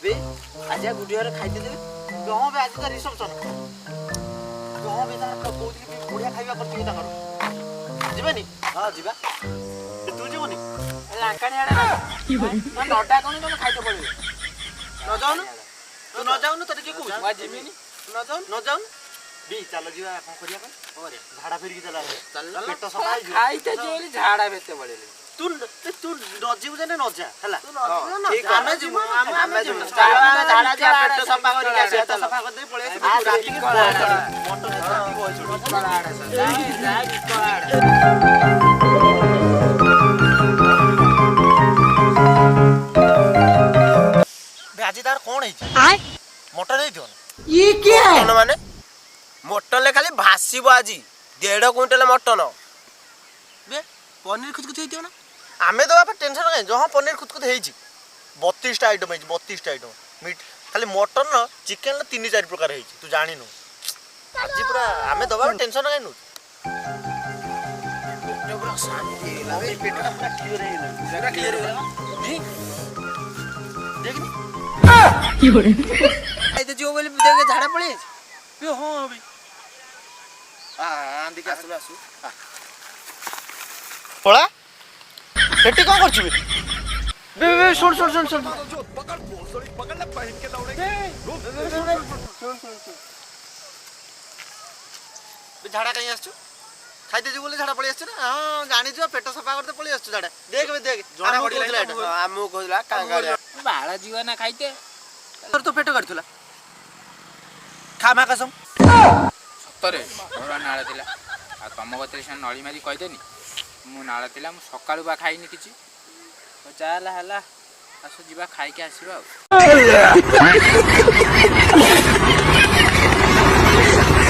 बे आज गुडी घर खाइते देबे कहो बे आज तो रिसेप्शन कहो बे तार कोथि बढ़िया खाइबा करती ताकर जीवानी हां जीवा तू जीवनी लांकाणी आडे ना नटा कोन तुम खाइते पड़े न जाऊ तू न जाऊ न तते के कहू मा जीमिनी न जाऊ बी चलो जीवा कोन करिया करे झाड़ा फिर की चला चल पेट सफा खाइते जोली झाड़ा बेते पड़ेले तू तू न जीव जने न जा हला ठीक आमे जीव आमे जीव झाड़ा जा पेट सफा करी के पेट सफा कर दे पळे आ राती के मोटर राती को छोड़ कला आड़े जा कला आड़े बे आज तार कोन है मोटर नहीं दियो ये क्या है माने मटन ले खाली भासीबो आजी 1.5 क्विंटल मटन बे पनीर खुदकुत हेतियो ना आमे तो बाप टेंशन काई जहां पनीर खुदकुत हेछि 32 टा आइटम हेछि 32 टा आइटम मीट खाली मटन न चिकन न 3-4 प्रकार हेछि तू जानि नु आजी पूरा आमे दबा टेंशन काई नु पूरा शांति लागे पेटटा पूरा क्लियर हेला जरा क्लियर हेला देखनी की होरे आइते जो बोले देखे झाड़ा पळे बे हो बे आंधी के आसु आसु पळा हेटी कोन करछु बे बे सुन सुन सुन सुन पकड़ भोसड़ी पकड़ ले पहन के दौड़े सुन बे झाड़ा कहीं आसछु खाइते जे बोले झाड़ा पळे आसछु ना हां जानि जो पेट सफा करते पळे आसछु झाड़ा देख बे देख जणा पड़िला एटा आमु कहला कांगाड़िया बाळा जीवा ना खाइते तोर तो पेट करथुला खा मा कसम सतरे घर नाला थिला आ तम गतरे से नळी मारी कहि देनी मु नाला थिला मु सकाळु बा खाइनी किछि तो चाला हला आसो जीवा खाइ के आसीबा